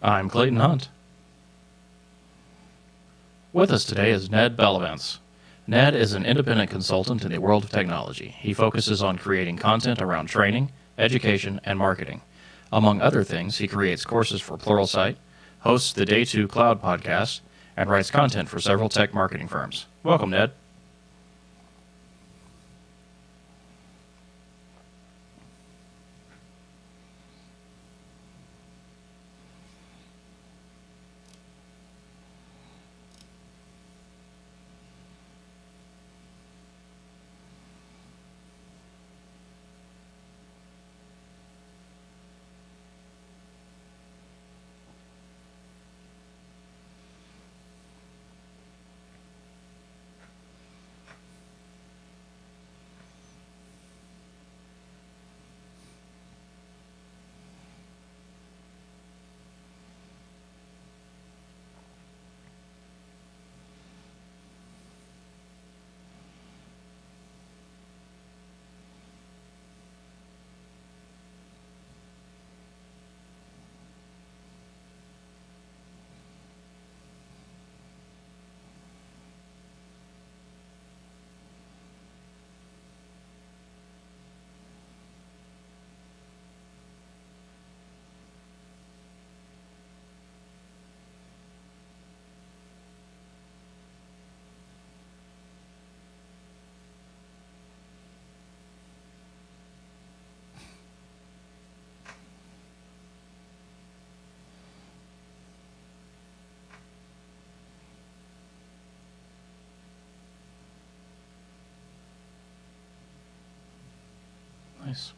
I'm Clayton Hunt. With us today is Ned Bellavance. Ned is an independent consultant in the world of technology. He focuses on creating content around training, education, and marketing. Among other things, he creates courses for Pluralsight, hosts the Day 2 Cloud podcast, and writes content for several tech marketing firms. Welcome, Ned. Nice.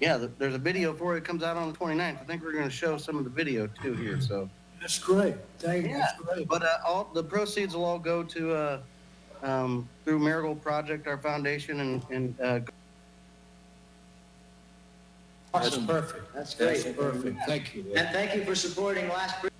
Yeah, there's a video for it. It comes out on the 29th. I think we're going to show some of the video too here. So That's great. Thank you. yeah, That's great. but all the proceeds will all go to through Marigold Project, our foundation, and That's perfect. That's great. That's perfect. Thank you. And thank you for supporting Last Bridge.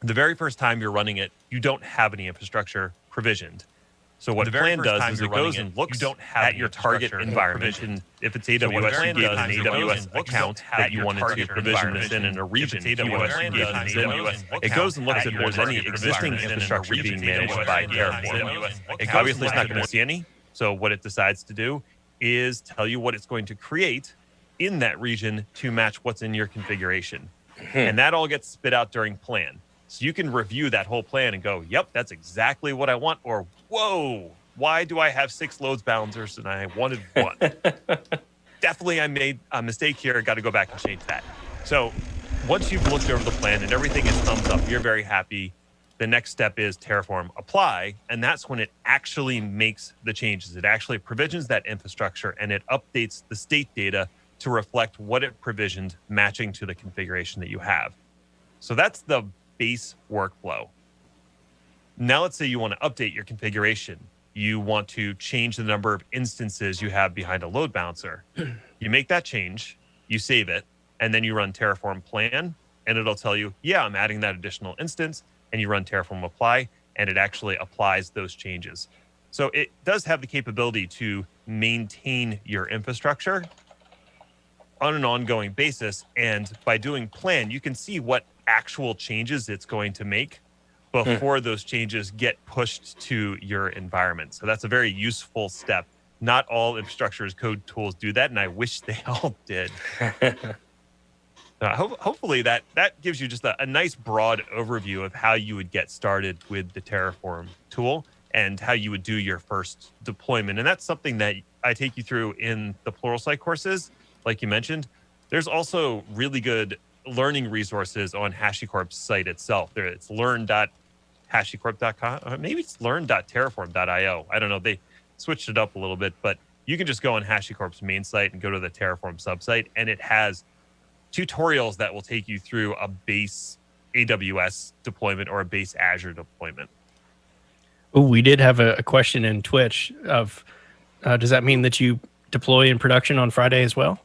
the very first time you're running it, you don't have any infrastructure provisioned. So what plan does is it goes and looks at your target environment, and if it's AWS, you gave it an AWS account that you wanted to provision this in a region. If AWS, you gave it a zip, it goes and looks if there's any existing infrastructure being managed by Terraform. Obviously, it's not going to see any. So what it decides to do is tell you what it's going to create in that region to match what's in your configuration. And that all gets spit out during plan. So you can review that whole plan and go, yep, that's exactly what I want. Or, whoa, why do I have 6 loads balancers and I wanted 1? Definitely I made a mistake here. Got to go back and change that. So once you've looked over the plan and everything is thumbs up, you're very happy. The next step is Terraform apply. And that's when it actually makes the changes. It actually provisions that infrastructure and it updates the state data to reflect what it provisioned, matching to the configuration that you have. So that's the base workflow. Now let's say you want to update your configuration. You want to change the number of instances you have behind a load balancer. You make that change, you save it, and then you run Terraform plan, and it'll tell you, yeah, I'm adding that additional instance, and you run Terraform apply, and it actually applies those changes. So it does have the capability to maintain your infrastructure on an ongoing basis, and by doing plan, you can see what actual changes it's going to make before those changes get pushed to your environment. So that's a very useful step. Not all infrastructure as code tools do that, and I wish they all did. Hopefully that gives you just a nice broad overview of how you would get started with the Terraform tool and how you would do your first deployment. And that's something that I take you through in the Pluralsight courses, like you mentioned. There's also really good learning resources on HashiCorp's site itself. It's learn.hashicorp.com. Maybe it's learn.terraform.io. I don't know. They switched it up a little bit, but you can just go on HashiCorp's main site and go to the Terraform subsite, and it has tutorials that will take you through a base AWS deployment or a base Azure deployment. Oh, we did have a question in Twitch of, does that mean that you deploy in production on Friday as well?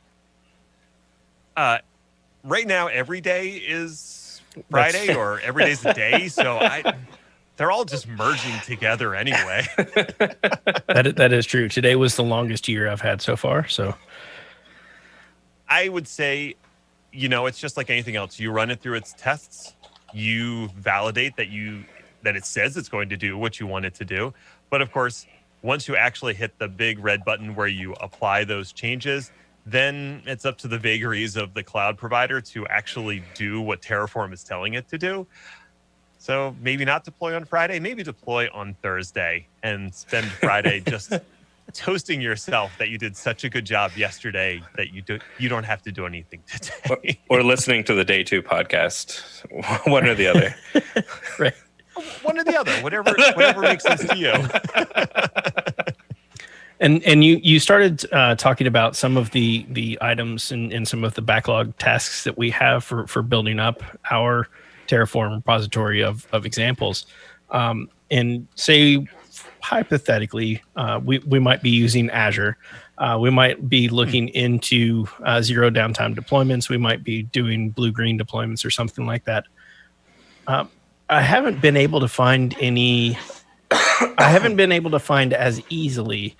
Right now, every day is Friday or every day's a day. So they're all just merging together anyway. That is true. Today was the longest year I've had so far. So I would say, it's just like anything else. You run it through its tests. You validate that it says it's going to do what you want it to do. But of course, once you actually hit the big red button where you apply those changes, then it's up to the vagaries of the cloud provider to actually do what Terraform is telling it to do. So maybe not deploy on Friday, maybe deploy on Thursday and spend Friday just toasting yourself that you did such a good job yesterday that you don't have to do anything today. Or listening to the Day 2 podcast. One or the other. Right. One or the other, whatever makes sense to you. And you started talking about some of the items and some of the backlog tasks that we have for building up our Terraform repository of examples. And say, hypothetically, we might be using Azure. We might be looking into zero downtime deployments. We might be doing blue-green deployments or something like that. I haven't been able to find as easily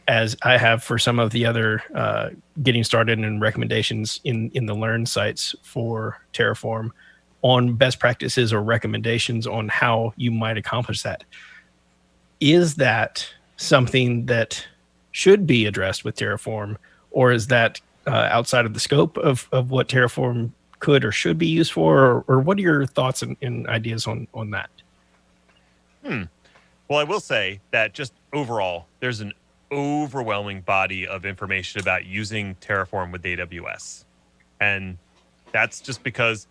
as I have for some of the other getting started and recommendations in the Learn sites for Terraform on best practices or recommendations on how you might accomplish that. Is that something that should be addressed with Terraform, or is that outside of the scope of what Terraform could or should be used for, or what are your thoughts and ideas on that? Well, I will say that just overall, there's an overwhelming body of information about using Terraform with AWS. And that's just because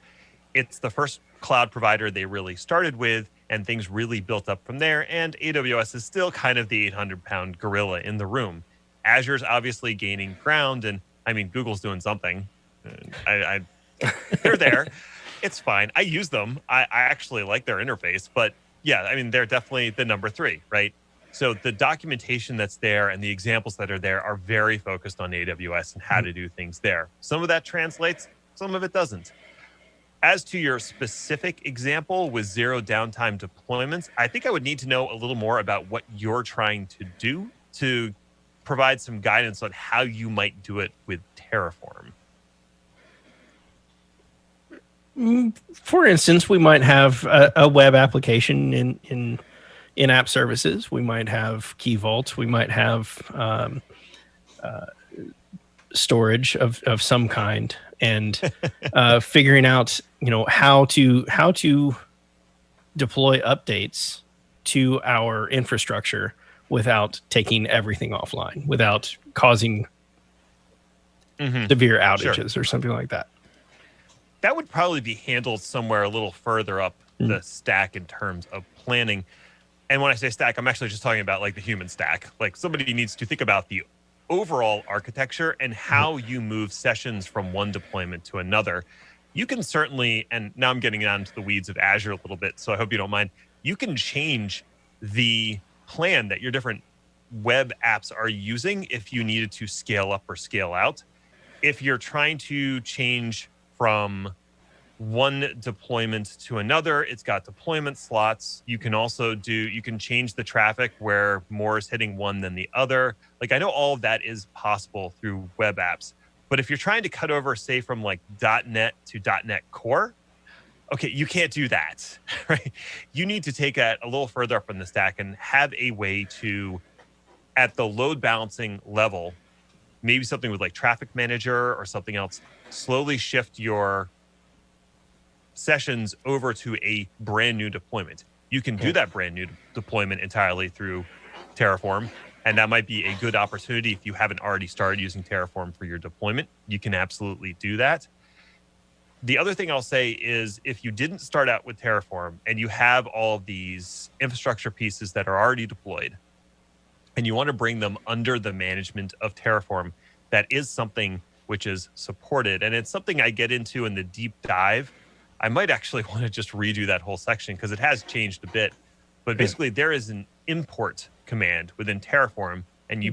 it's the first cloud provider they really started with, and things really built up from there. And AWS is still kind of the 800-pound gorilla in the room. Azure's obviously gaining ground, and I mean, Google's doing something. They're there. It's fine. I use them. I actually like their interface, but yeah, I mean, they're definitely the number 3, right? So the documentation that's there and the examples that are there are very focused on AWS and how to do things there. Some of that translates, some of it doesn't. As to your specific example with zero downtime deployments, I think I would need to know a little more about what you're trying to do to provide some guidance on how you might do it with Terraform. For instance, we might have a web application in in-app services. We might have key vaults. We might have storage of some kind, and figuring out how to deploy updates to our infrastructure without taking everything offline, without causing severe outages or something like that. That would probably be handled somewhere a little further up the stack in terms of planning. And when I say stack, I'm actually just talking about like the human stack. Like somebody needs to think about the overall architecture and how you move sessions from one deployment to another. You can certainly, and now I'm getting down into the weeds of Azure a little bit, so I hope you don't mind. You can change the plan that your different web apps are using if you needed to scale up or scale out. If you're trying to change from one deployment to another, it's got deployment slots. You can also you can change the traffic where more is hitting one than the other. Like I know all of that is possible through web apps, but if you're trying to cut over, say from like .NET to .NET Core, okay, you can't do that, right? You need to take that a little further up in the stack and have a way to, at the load balancing level, maybe something with like Traffic Manager or something else, slowly shift your sessions over to a brand new deployment. You can do that brand new deployment entirely through Terraform, and that might be a good opportunity if you haven't already started using Terraform for your deployment. You can absolutely do that. The other thing I'll say is if you didn't start out with Terraform and you have all of these infrastructure pieces that are already deployed and you want to bring them under the management of Terraform, that is something which is supported. And it's something I get into in the deep dive. I might actually want to just redo that whole section because it has changed a bit. But basically, there is an import command within Terraform, and you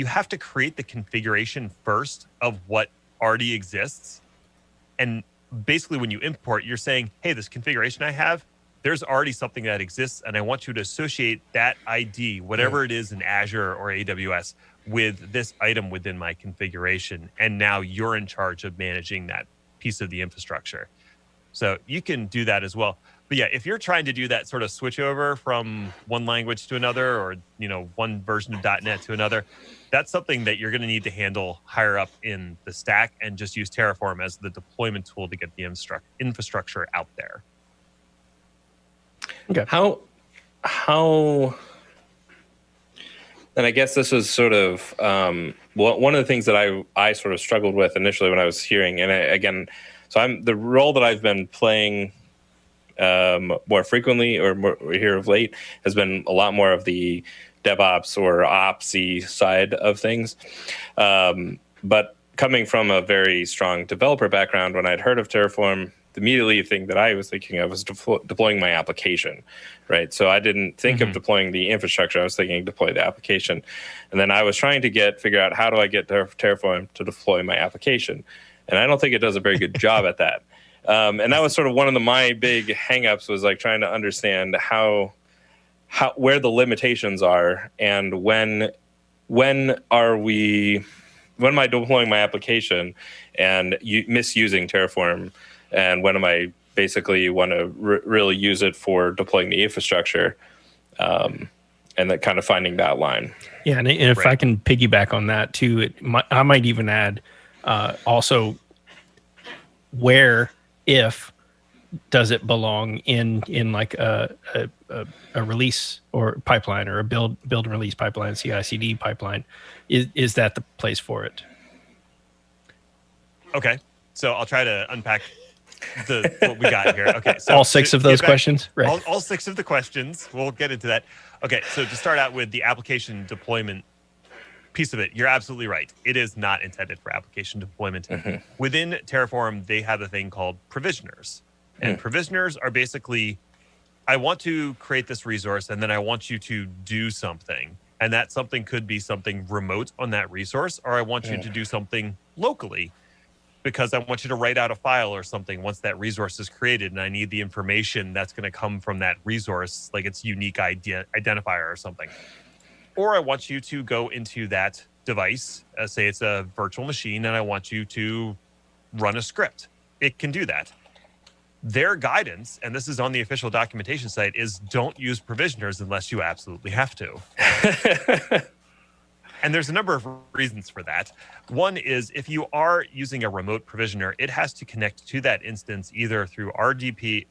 have to create the configuration first of what already exists. And basically, when you import, you're saying, hey, this configuration I have, there's already something that exists, and I want you to associate that ID, whatever it is in Azure or AWS, with this item within my configuration. And now you're in charge of managing that piece of the infrastructure. So you can do that as well. But yeah, if you're trying to do that sort of switch over from one language to another, or one version of .NET to another, that's something that you're going to need to handle higher up in the stack and just use Terraform as the deployment tool to get the infrastructure out there. Okay. How and I guess this was sort of one of the things that I sort of struggled with initially when I was hearing, and so the role that I've been playing more frequently or more here of late has been a lot more of the DevOps or Opsy side of things. But coming from a very strong developer background, when I'd heard of Terraform, the immediately thing that I was thinking of was deploying my application, right? So I didn't think of deploying the infrastructure. I was thinking deploy the application. And then I was trying to figure out how do I get Terraform to deploy my application. And I don't think it does a very good job at that. And that was sort of one of my big hangups, was like trying to understand where the limitations are, and when am I deploying my application and misusing Terraform, and when am I basically want to really use it for deploying the infrastructure, and then kind of finding that line. Yeah, and if I can piggyback on that too, I might even add also where, if, does it belong in like a release or pipeline, or a build and release pipeline, CI/CD pipeline? Is that the place for it? Okay, so I'll try to unpack what we got here. Okay, so all six of those questions, right? All six of the questions. We'll get into that. Okay, so to start out with the application deployment piece of it, you're absolutely right. It is not intended for application deployment. Within Terraform, they have a thing called provisioners. And provisioners are basically, I want to create this resource, and then I want you to do something. And that something could be something remote on that resource, or I want you to do something locally. because I want you to write out a file or something once that resource is created, and I need the information that's going to come from that resource, like its unique identifier or something. Or I want you to go into that device, say it's a virtual machine, and I want you to run a script. It can do that. Their guidance, and this is on the official documentation site, is don't use provisioners unless you absolutely have to. And there's a number of reasons for that. One is if you are using a remote provisioner, it has to connect to that instance either through through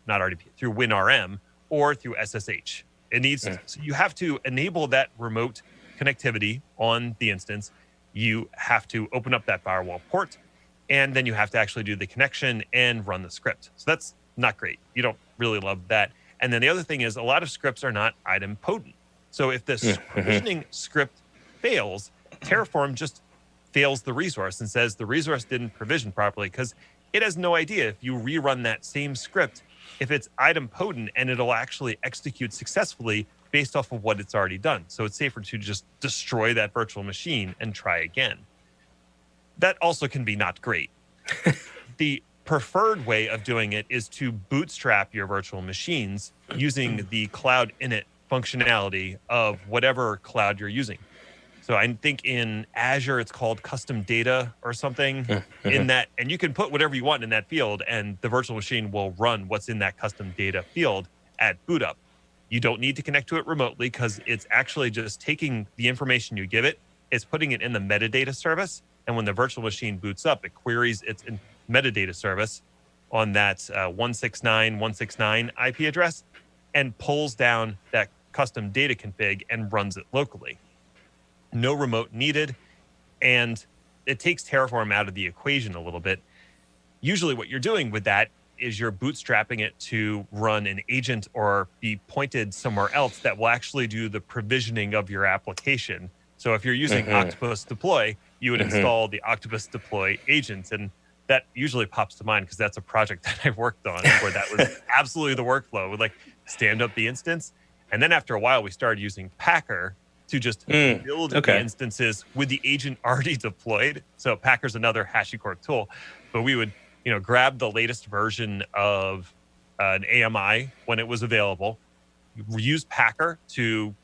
WinRM or through SSH. It needs, so you have to enable that remote connectivity on the instance. You have to open up that firewall port, and then you have to actually do the connection and run the script. So that's not great. You don't really love that. And then the other thing is a lot of scripts are not item potent. So if this provisioning script fails, Terraform just fails the resource and says the resource didn't provision properly, because it has no idea if you rerun that same script, if it's item potent, and it'll actually execute successfully based off of what it's already done. So it's safer to just destroy that virtual machine and try again. That also can be not great. The preferred way of doing it is to bootstrap your virtual machines using the cloud init functionality of whatever cloud you're using. So I think in Azure, it's called custom data or something in that, and you can put whatever you want in that field, and the virtual machine will run what's in that custom data field at boot up. You don't need to connect to it remotely because it's actually just taking the information you give it, it's putting it in the metadata service, and when the virtual machine boots up, it queries its metadata service on that 169.169 IP address and pulls down that custom data config and runs it locally. No remote needed, and it takes Terraform out of the equation a little bit. Usually what you're doing with that is you're bootstrapping it to run an agent or be pointed somewhere else that will actually do the provisioning of your application. So if you're using Octopus Deploy, you would install the Octopus Deploy agent, and that usually pops to mind because that's a project that I've worked on where that was absolutely the workflow. We'd like stand up the instance, and then after a while we started using Packer to just build the instances with the agent already deployed. So Packer's another HashiCorp tool, but we would, grab the latest version of an AMI when it was available, use Packer to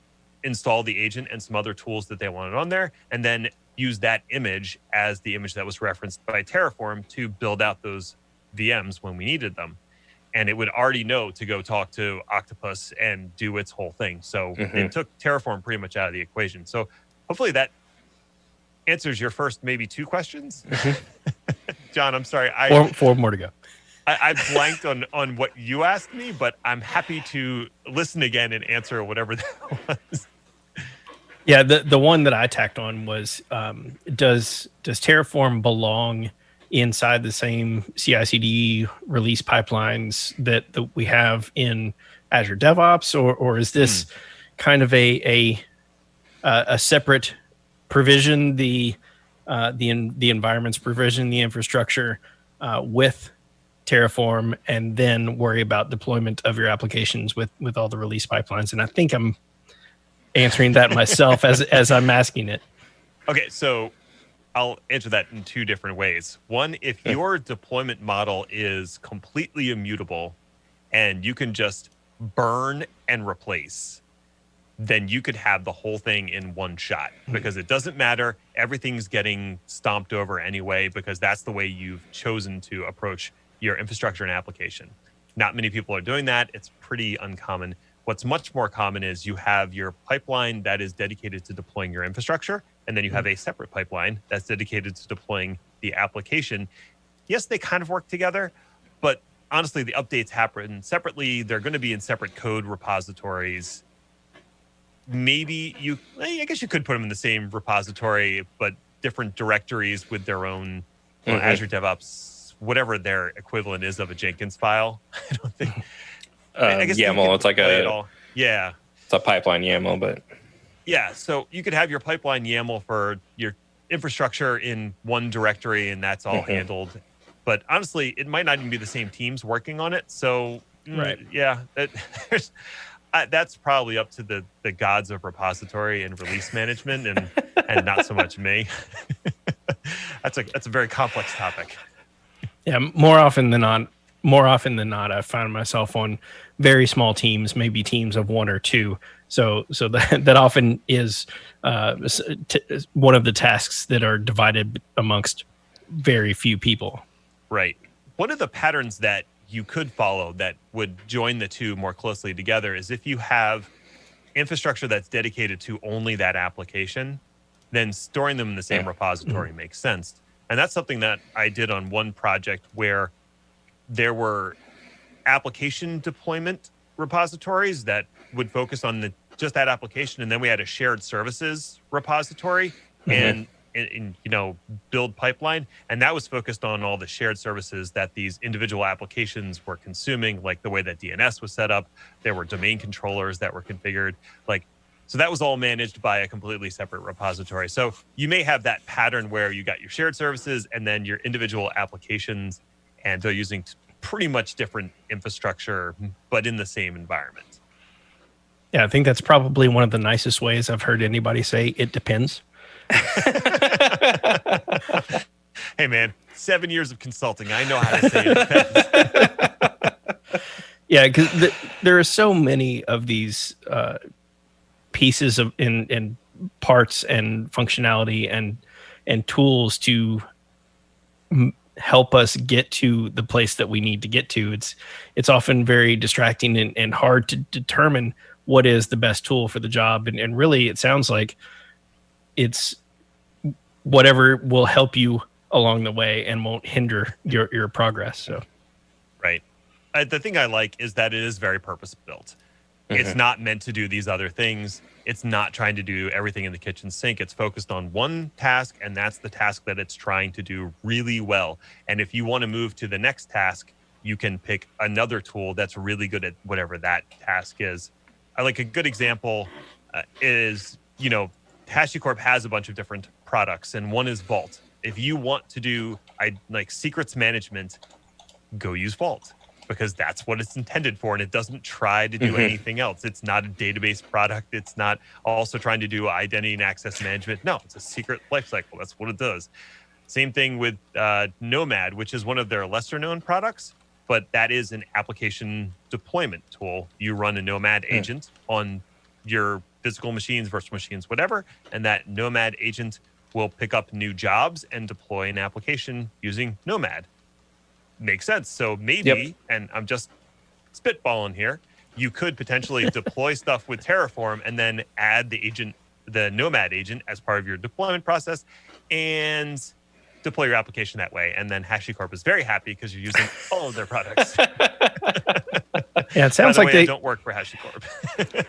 install the agent and some other tools that they wanted on there, and then use that image as the image that was referenced by Terraform to build out those VMs when we needed them. And it would already know to go talk to Octopus and do its whole thing. So it took Terraform pretty much out of the equation. So hopefully that answers your first maybe two questions. John, I'm sorry. Four more to go. I blanked on what you asked me, but I'm happy to listen again and answer whatever that was. Yeah, the one that I tacked on was, does Terraform belong inside the same CI/CD release pipelines that we have in Azure DevOps, or is this kind of a separate provision, the environments provision, the infrastructure with Terraform, and then worry about deployment of your applications with all the release pipelines? And I think I'm answering that myself as I'm asking it. Okay, so I'll answer that in two different ways. One, if your deployment model is completely immutable and you can just burn and replace, then you could have the whole thing in one shot because it doesn't matter. Everything's getting stomped over anyway because that's the way you've chosen to approach your infrastructure and application. Not many people are doing that. It's pretty uncommon. What's much more common is you have your pipeline that is dedicated to deploying your infrastructure, and then you have a separate pipeline that's dedicated to deploying the application. Yes, they kind of work together, but honestly, the updates happen separately. They're going to be in separate code repositories. Maybe I guess you could put them in the same repository, but different directories with their own Azure DevOps, whatever their equivalent is of a Jenkins file. I don't think. I guess YAML. It's like it's a pipeline YAML, but yeah. So you could have your pipeline YAML for your infrastructure in one directory, and that's all handled. But honestly, it might not even be the same teams working on it. So that's probably up to the gods of repository and release management, and not so much me. That's a very complex topic. Yeah, more often than not, I found myself on very small teams, maybe teams of one or two. So that often is one of the tasks that are divided amongst very few people. Right. One of the patterns that you could follow that would join the two more closely together is if you have infrastructure that's dedicated to only that application, then storing them in the same repository makes sense. And that's something that I did on one project where there were application deployment repositories that would focus on just that application, and then we had a shared services repository and build pipeline, and that was focused on all the shared services that these individual applications were consuming, like the way that DNS was set up. There were domain controllers that were configured, so that was all managed by a completely separate repository. So you may have that pattern where you got your shared services and then your individual applications, and they're using pretty much different infrastructure, but in the same environment. Yeah, I think that's probably one of the nicest ways I've heard anybody say it depends. Hey, man, 7 years of consulting. I know how to say it depends. Yeah, because there are so many of these pieces of and parts and functionality and tools to help us get to the place that we need to get to. It's often very distracting and hard to determine what is the best tool for the job. And really, it sounds like it's whatever will help you along the way and won't hinder your progress. So, right. The thing I like is that it is very purpose built. It's not meant to do these other things. It's not trying to do everything in the kitchen sink. It's focused on one task, and that's the task that it's trying to do really well. And if you want to move to the next task, you can pick another tool that's really good at whatever that task is. I like a good example is, HashiCorp has a bunch of different products, and one is Vault. If you want to do secrets management, go use Vault, because that's what it's intended for, and it doesn't try to do anything else. It's not a database product. It's not also trying to do identity and access management. No, it's a secret lifecycle. That's what it does. Same thing with Nomad, which is one of their lesser-known products, but that is an application deployment tool. You run a Nomad agent on your physical machines, virtual machines, whatever, and that Nomad agent will pick up new jobs and deploy an application using Nomad. Makes sense. So maybe, and I'm just spitballing here, you could potentially deploy stuff with Terraform and then add the Nomad agent as part of your deployment process and deploy your application that way. And then HashiCorp is very happy because you're using all of their products. Yeah, it sounds I don't work for HashiCorp.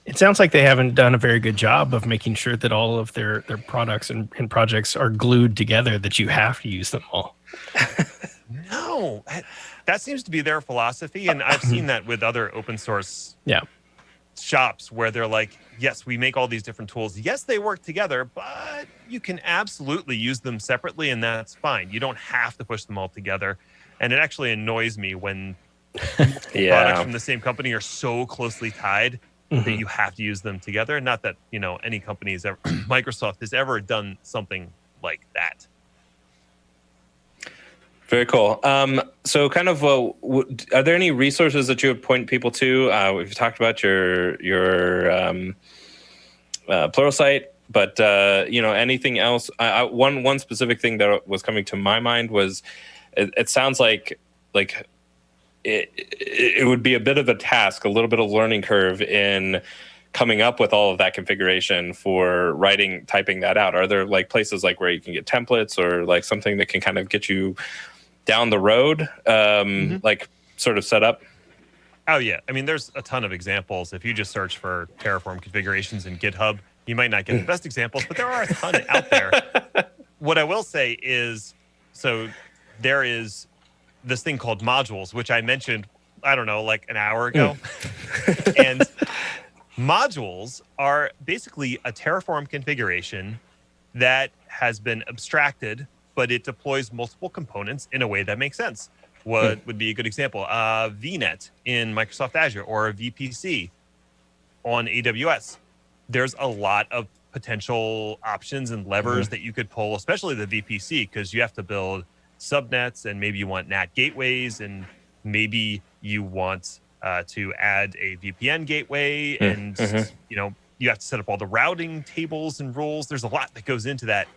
It sounds like they haven't done a very good job of making sure that all of their products and projects are glued together, that you have to use them all. No, that seems to be their philosophy. And I've seen that with other open source shops where they're like, yes, we make all these different tools. Yes, they work together, but you can absolutely use them separately, and that's fine. You don't have to push them all together. And it actually annoys me when products from the same company are so closely tied that you have to use them together. Not that, any companies ever, Microsoft has ever done something like that. Very cool. So kind of, are there any resources that you would point people to? We've talked about your Pluralsight, but anything else? One specific thing that was coming to my mind was, it sounds like it would be a bit of a task, a little bit of learning curve in coming up with all of that configuration for typing that out. Are there places where you can get templates or something that can kind of get you down the road, sort of set up? Oh, yeah. I mean, there's a ton of examples. If you just search for Terraform configurations in GitHub, you might not get the best examples, but there are a ton out there. What I will say is, so there is this thing called modules, which I mentioned, I don't know, an hour ago. And modules are basically a Terraform configuration that has been abstracted, but it deploys multiple components in a way that makes sense. What would be a good example? VNet in Microsoft Azure or a VPC on AWS. There's a lot of potential options and levers that you could pull, especially the VPC, because you have to build subnets, and maybe you want NAT gateways, and maybe you want to add a VPN gateway, and you have to set up all the routing tables and rules. There's a lot that goes into that.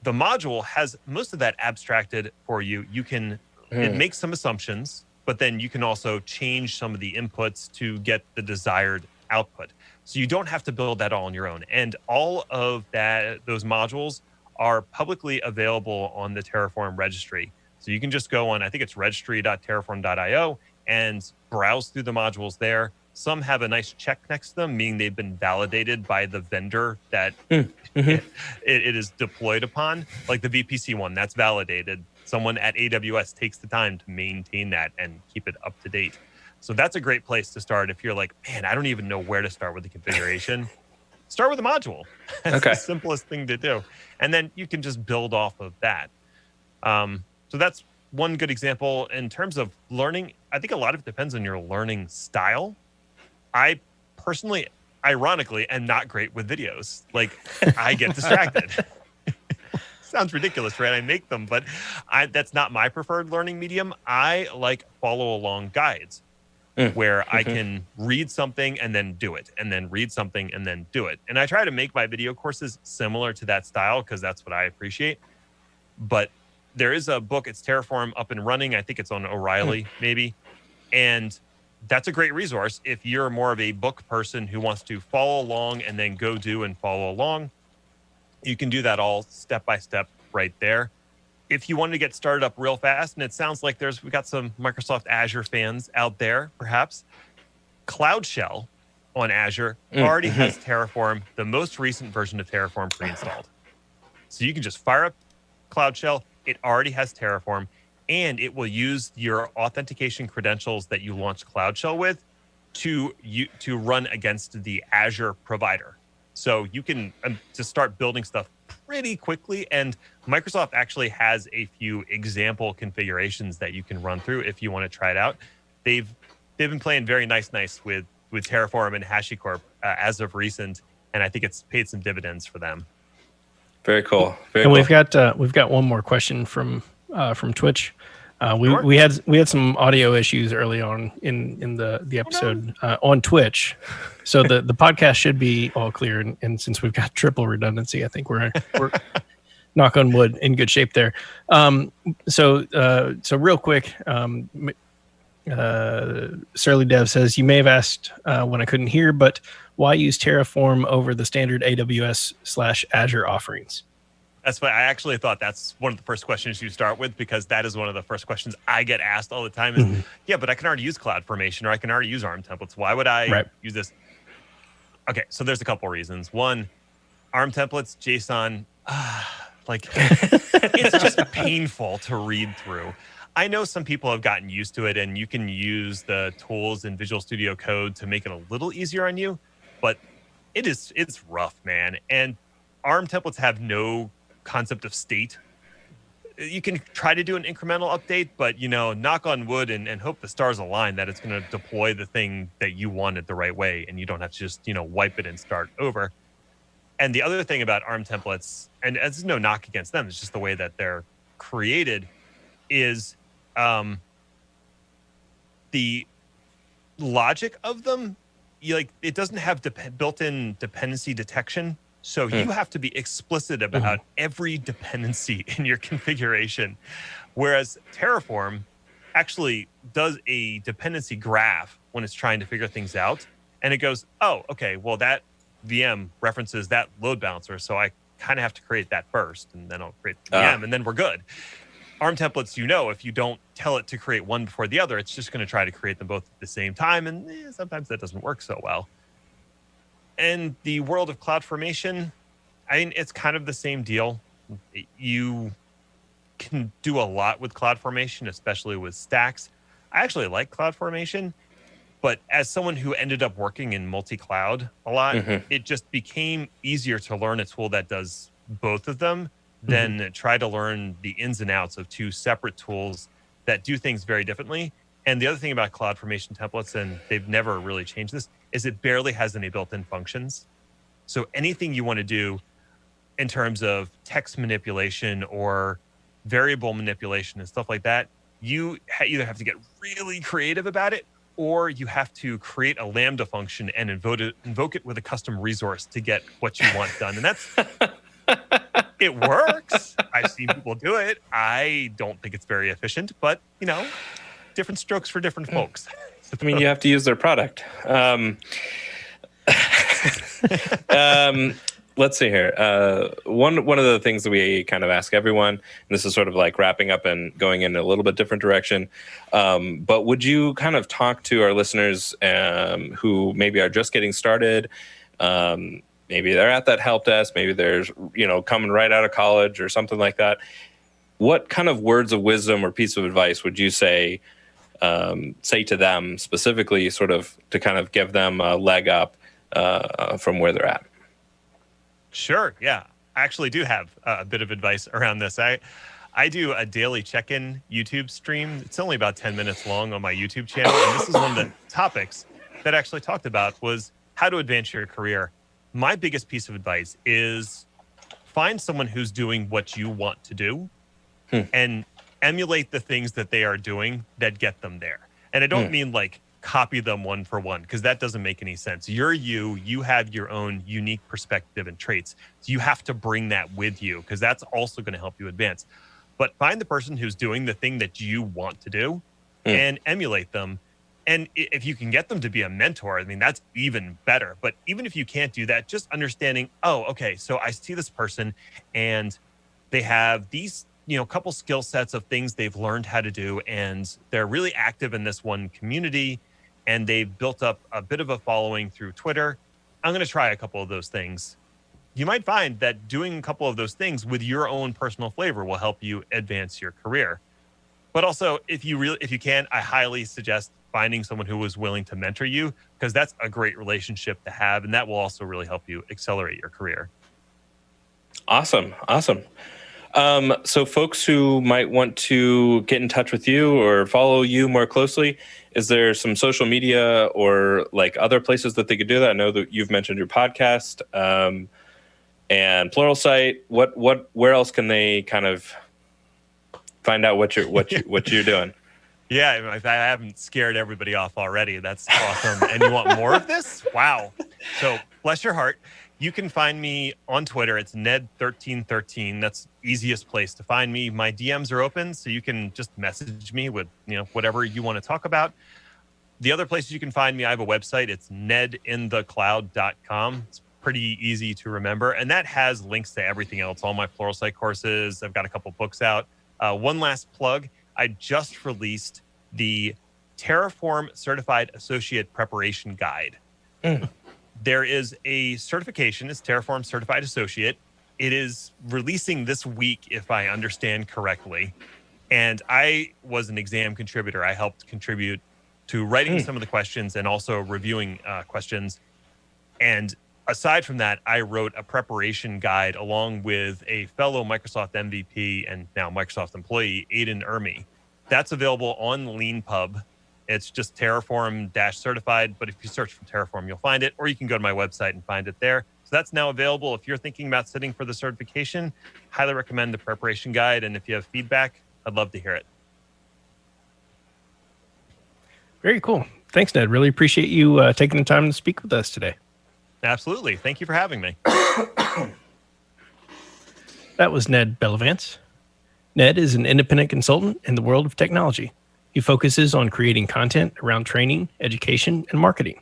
The module has most of that abstracted for you. You can it makes some assumptions, but then you can also change some of the inputs to get the desired output. So you don't have to build that all on your own. And all of those modules are publicly available on the Terraform registry. So you can just go on, I think it's registry.terraform.io, and browse through the modules there. Some have a nice check next to them, meaning they've been validated by the vendor that it is deployed upon. Like the VPC one, that's validated. Someone at AWS takes the time to maintain that and keep it up to date. So that's a great place to start if you're like, man, I don't even know where to start with the configuration. Start with a module. That's the simplest thing to do. And then you can just build off of that. So that's one good example. In terms of learning, I think a lot of it depends on your learning style. I personally, ironically, am not great with videos. Like, I get distracted. Sounds ridiculous, right? I make them, but that's not my preferred learning medium. I like follow along guides where I can read something and then do it, and then read something and then do it. And I try to make my video courses similar to that style because that's what I appreciate. But there is a book, it's Terraform Up and Running. I think it's on O'Reilly, maybe. And that's a great resource if you're more of a book person who wants to follow along and then go do and follow along. You can do that all step by step right there. If you wanted to get started up real fast, and it sounds like we got some Microsoft Azure fans out there, perhaps. Cloud Shell on Azure already has Terraform, the most recent version of Terraform pre-installed. So you can just fire up Cloud Shell. It already has Terraform, and it will use your authentication credentials that you launched Cloud Shell with to run against the Azure provider. So you can just start building stuff pretty quickly. And Microsoft actually has a few example configurations that you can run through if you want to try it out. They've been playing very nice with Terraform and HashiCorp as of recent, and I think it's paid some dividends for them. Very cool. We've got one more question from Twitch. We had some audio issues early on in the episode on Twitch, so the podcast should be all clear. And since we've got triple redundancy, I think we're knock on wood in good shape there. So real quick, Surly Dev says, you may have asked when I couldn't hear, but why use Terraform over the standard AWS/Azure offerings? That's why I actually thought that's one of the first questions you start with, because that is one of the first questions I get asked all the time is, yeah, but I can already use CloudFormation, or I can already use ARM templates. Why would I use this? Okay, so there's a couple reasons. One, ARM templates, JSON, it's just painful to read through. I know some people have gotten used to it, and you can use the tools in Visual Studio Code to make it a little easier on you, but it's rough, man. And ARM templates have no concept of state. You can try to do an incremental update, but knock on wood and hope the stars align that it's going to deploy the thing that you wanted the right way, and you don't have to just wipe it and start over. And the other thing about ARM templates, and there's no knock against them, it's just the way that they're created, is the logic of them. It doesn't have built-in dependency detection. So you have to be explicit about every dependency in your configuration. Whereas Terraform actually does a dependency graph when it's trying to figure things out. And it goes, oh, okay, well, that VM references that load balancer. So I kind of have to create that first, and then I'll create the VM, and then we're good. ARM templates, if you don't tell it to create one before the other, it's just going to try to create them both at the same time. And sometimes that doesn't work so well. In the world of CloudFormation, it's kind of the same deal. You can do a lot with CloudFormation, especially with stacks. I actually like CloudFormation, but as someone who ended up working in multi-cloud a lot, it just became easier to learn a tool that does both of them than try to learn the ins and outs of two separate tools that do things very differently. And the other thing about CloudFormation templates, and they've never really changed this, is it barely has any built-in functions. So anything you want to do in terms of text manipulation or variable manipulation and stuff like that, you either have to get really creative about it, or you have to create a Lambda function and invoke it with a custom resource to get what you want done. And that's, it works. I've seen people do it. I don't think it's very efficient, but different strokes for different folks. I mean, you have to use their product. Let's see here. One of the things that we kind of ask everyone, and this is sort of like wrapping up and going in a little bit different direction, but would you kind of talk to our listeners who maybe are just getting started? Maybe they're at that help desk, maybe they're coming right out of college or something like that. What kind of words of wisdom or piece of advice would you say to them specifically, sort of to kind of give them a leg up from where they're at? Sure. Yeah. I actually do have a bit of advice around this. I do a daily check-in YouTube stream. It's only about 10 minutes long on my YouTube channel. And this is one of the topics that I actually talked about was how to advance your career. My biggest piece of advice is find someone who's doing what you want to do and emulate the things that they are doing that get them there. And I don't mean like copy them one for one, because that doesn't make any sense. You're you have your own unique perspective and traits. So you have to bring that with you, because that's also going to help you advance. But find the person who's doing the thing that you want to do and emulate them. And if you can get them to be a mentor, I mean, that's even better. But even if you can't do that, just understanding, oh, okay, so I see this person and they have these couple skill sets of things they've learned how to do, and they're really active in this one community, and they've built up a bit of a following through Twitter. I'm going to try a couple of those things. You might find that doing a couple of those things with your own personal flavor will help you advance your career. But also, if you can, I highly suggest finding someone who is willing to mentor you, because that's a great relationship to have, and that will also really help you accelerate your career. Awesome. So folks who might want to get in touch with you or follow you more closely, is there some social media or like other places that they could do that? I know that you've mentioned your podcast and Pluralsight. Where else can they kind of find out what you're doing? Yeah, if I haven't scared everybody off already, that's awesome. And you want more of this? Wow. So bless your heart. You can find me on Twitter. It's Ned1313. That's the easiest place to find me. My DMs are open, so you can just message me with whatever you want to talk about. The other places you can find me, I have a website. It's nedinthecloud.com. It's pretty easy to remember, and that has links to everything else, all my Pluralsight courses. I've got a couple books out. One last plug. I just released the Terraform Certified Associate Preparation Guide. There is a certification. It's Terraform Certified Associate. It is releasing this week, if I understand correctly. And I was an exam contributor. I helped contribute to writing some of the questions and also reviewing questions. And aside from that, I wrote a preparation guide along with a fellow Microsoft MVP and now Microsoft employee, Aidan Ermy. That's available on LeanPub. It's just Terraform-certified, but if you search for Terraform, you'll find it, or you can go to my website and find it there. So that's now available. If you're thinking about sitting for the certification, highly recommend the preparation guide. And if you have feedback, I'd love to hear it. Very cool. Thanks, Ned. Really appreciate you taking the time to speak with us today. Absolutely. Thank you for having me. That was Ned Bellavance. Ned is an independent consultant in the world of technology. He focuses on creating content around training, education, and marketing.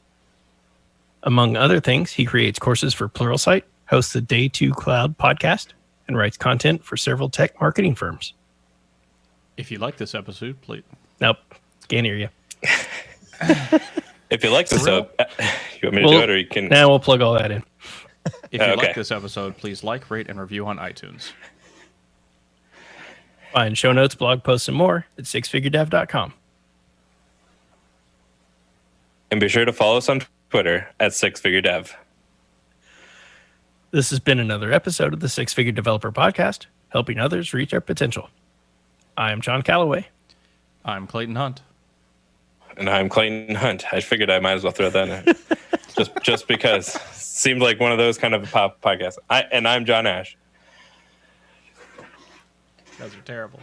Among other things, he creates courses for Pluralsight, hosts the Day 2 Cloud podcast, and writes content for several tech marketing firms. If you like this episode, please. Nope. Can't hear you. If you like this, you want me to do it, or you can? Now we'll plug all that in. If you like this episode, please like, rate, and review on iTunes. Find show notes, blog posts, and more at sixfiguredev.com. And be sure to follow us on Twitter at sixfiguredev. This has been another episode of the Six Figure Developer Podcast, helping others reach their potential. I am John Calloway. I'm Clayton Hunt. And I'm Clayton Hunt. I figured I might as well throw that in. just because. Seemed like one of those kind of podcasts. I'm John Ash. Those are terrible.